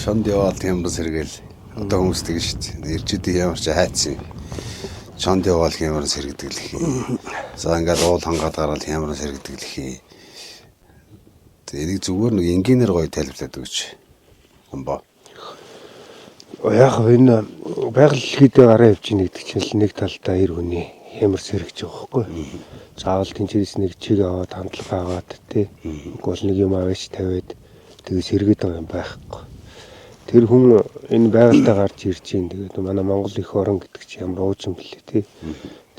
Чонд яваал тийм бас сэргээл одоо хүмүүс тэгж шүү дээ. Ирчүүдийн ямар ч хайцсан. Чонд яваал ямар сэргдэг л хий. За ингээд уул хангаад гараад ямар сэргдэг л хий. Энийг зүгээр нэг энгийнээр гоё тайлбарлаад өгч. Хомбо. Яг энэ байгаль дэлхийдээ гараа явж ийн гэдэг чинь нэг талдаа эр хүний ямар сэргэж байгаа байхгүй. Заавал тэнцээс нэг чиг аваад хандлага аваад тий. Гол нэг юм аваач тавиад тэгээ сэргээд байгаа юм байхгүй. Тэр хүн энэ байгальтай гарч ирж ийн тэгээд манай Монгол их орон гэдэг чинь ямар ууж юм бэлээ тий.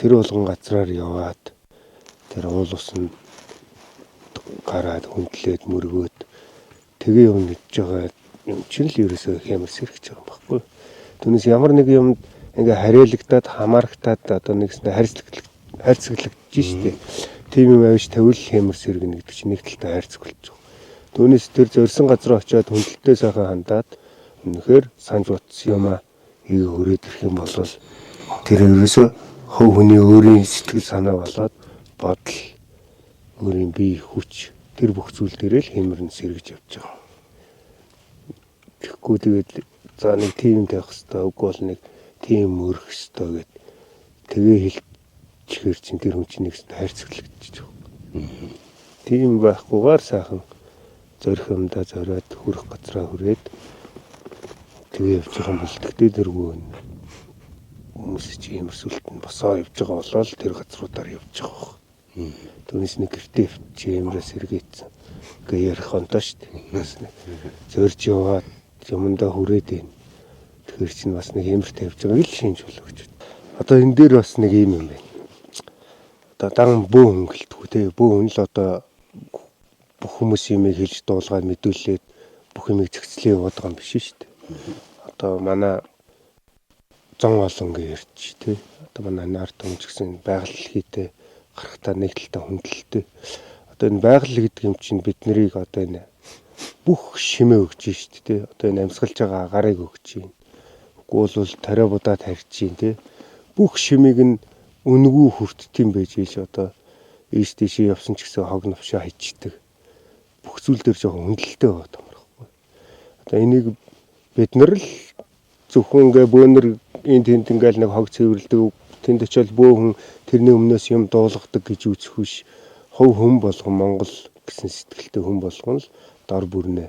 Тэр болгон газраар яваад тэр уул усанд гараад хүндлээд мөргөөд тэгээ юм гэж байгаа юм чинь л ерөөсөө хямар сэргэж байгаа юм баггүй. Түүнээс ямар нэг юм ингээ хариалагдаад хамаарагтаад одоо нэгснэ хайрцаглагдж штэ. Тийм юм авч тавил хямар сэргэнэ гэдэг чинь нэг талтай хайрцаглаж байгаа. Түүнээс тэр зорьсон газар очиод хүндэлтэй сайхан хандаад үнэхээр санаж утсан юм аа өрөөд ирэх юм бол тэр ерөөсөө хөв хүний өөрийн сэтгэл санаа болоод бодол өөрийн бие хүч тэр бүх зүйл дээрээ л хэмэрн сэргэж явж байгаа. Тэгэхгүй тэгээд за нэг тийм тавих хэрэгтэй үгүй бол нэг тийм өрөх хэрэгтэй гэд тэгээ хэлчихэр чинь тэр хүн чинь нэгсэнд хайрцаглагдчих жоох. Тийм байхгүйгээр сайхан зорих юмдаа зориод хүрэх газраа хүрээд тэгээ явж байгаа юм бол тэгтээ дэргүй хүмүүс чи ямар сүлтэн босоо явж байгаа болол тэр газруудаар явж байгаа. Түүнээс нэг гэртээ чи ямараа сэргээсэн. Гээ ярих онтоо шүү дээ. Зорж яваад юмдаа хүрээд ийн. Тэгэхээр чинь бас нэг ямар тавьж байгаа ил шинж болгож. Одоо энэ дээр бас нэг юм байна. Одоо дан бөө хөнгөлтгүү те бөө хүн л одоо бүх хүмүүс юмыг хэлж дуулгаад мэдүүлээд бүх юмыг зэгцлээ яваад байгаа юм биш шүү дээ. Одоо манай зон олон гэж ярьж тий. Одоо манай нарт хүн ч гэсэн байгаль дэлхийдээ гарахтаа нэг талтай хүндэлтэй. Одоо энэ байгаль гэдэг юм чинь бид нарыг одоо энэ бүх шимээ өгч шүү дээ тий. Одоо энэ амьсгалж байгаа агарыг өгч юм. Үгүй бол тариа будаад харьж юм тий. Бүх шимийг нь үнгүү хүртдэм байж ийж одоо ийш тийшээ явсан ч гэсэн хог навшаа хайчдаг. Бүх зүйл дээр жоохон хүндэлтэй байгаа юм байна. Одоо энийг бид нар л зөвхөн ингээ бөөнөр энэ тэнд ингээл нэг хог цэвэрлдэг тэнд очиод бөөхөн тэрний өмнөөс юм дуулгадаг гэж үзэх биш. Хов хүн болгон Монгол гэсэн сэтгэлтэй хүн болгон л дор бүрнээ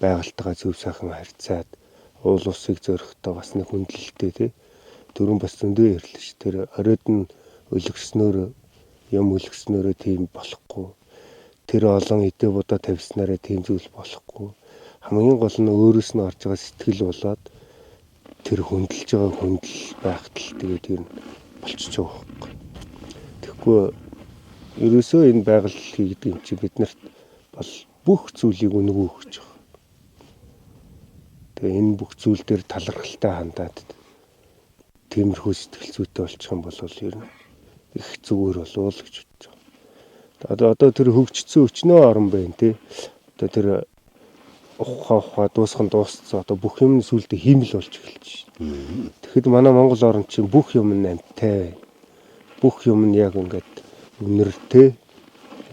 байгальтайгаа зөв сайхан харьцаад уул усыг зөрөхдөө бас нэг хүндлэлтэй тий. Түрүүн бас зөндөө ярьлаа ш. Тэр оройд нь өлгснөөр юм өлгснөөрөө тийм болохгүй. Тэр олон эдээ будаа тавьснараа тийм зүйл болохгүй. Хамгийн гол нь өөрөөс нь орж байгаа сэтгэл болоод тэр хүндэлж байгаа хүндэл байхтал тэгээд тэр болчихж байгаа байхгүй. Тэгэхгүй ерөөсөө энэ байгаль гэдэг юм чи биднэрт бол бүх зүйлийг үнгүү өгч байгаа. Тэгээ энэ бүх зүйл дээр талархалтай хандаад тиймэрхүү сэтгэл зүйтэй болчих юм бол ер нь их зүгээр болов л гэж бодож байгаа. Одоо тэр хөгжсөн өчнөө орон байна тий. Одоо тэр ухаа дуусхан дуусцсан одоо бүх юм сүлдө хиймэл болж эхэлж байна. Тэгэхэд манай Монгол орн чинь бүх юм амттай байна. Бүх юм нь яг ингээд үнэртэй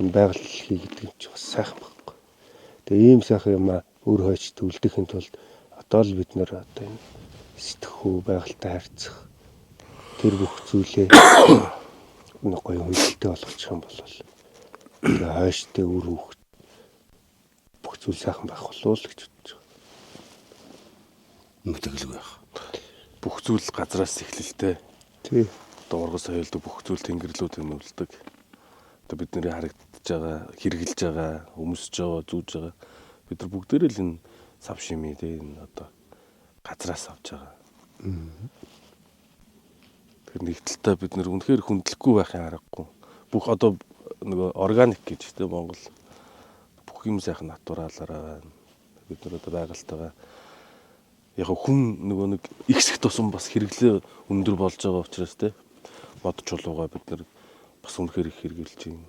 энэ байгаль дэлхий гэдэг юм чи бас сайхан байхгүй. Тэгээ ийм сайхан юм өөр хойч төвлөдөхийн тулд одоо л бид нэр одоо энэ сэтгэхүй байгальтай харьцах тэр бүх зүйлээ нэг гоё хүндлэлтэй болгочих юм бол тэгээ хойштой үр хөх бүх зүйл сайхан байх болов л гэж бодож байгаа. Мөтгөл байх. Бүх зүйл газраас эхлэлтэй. Тий. Одоо ургас соёлдог бүх зүйл тэнгэрлүүд нөлдөг. Одоо бидний харагдаж байгаа, хэрэгжилж байгаа, өмсөж байгаа, зүүж байгаа. Бид нар бүгдээрээ л энэ сав шимээ тий энэ одоо газраас авч байгаа. Тэгэхээр нэг талтай бид нар үнэхээр хүндлэхгүй байхын аргагүй. Бүх одоо нөгөө органик гэж тий Монгол бүх юм сайхан натуралаараа бид нар одоо байгальтайгаа яг хүн нөгөө нэг ихсэх тусам бас хэрэглээ өндөр болж байгаа учраас тий мод чулууга бид нар бас үнэхээр их хэрэгжилж байна.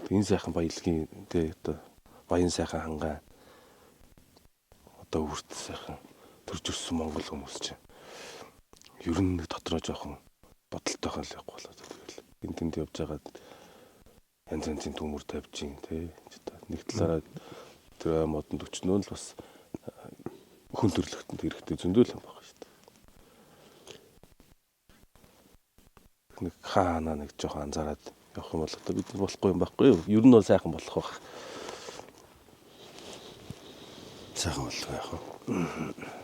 Энэ сайхан баялагын тий одоо баян сайхан хангаа одоо үрт сайхан төрж өссөн Монгол хүмүүс чинь ер нь дотроо жоохон бодолтойхон л явах болоо тэгэл энэ тэнд явж байгаа янз янзын төмөр тавьж ин тий нэг талаараа тэр модонд өчнөө л бас хүн төрлөختөнд хэрэгтэй зөндөл юм байна шүү дээ. Нэг хаана нэг жоохон анзаараад явах юм бол одоо бид болохгүй юм байхгүй юу? Ер нь бол сайхан болох байх. Сайхан болов яах вэ?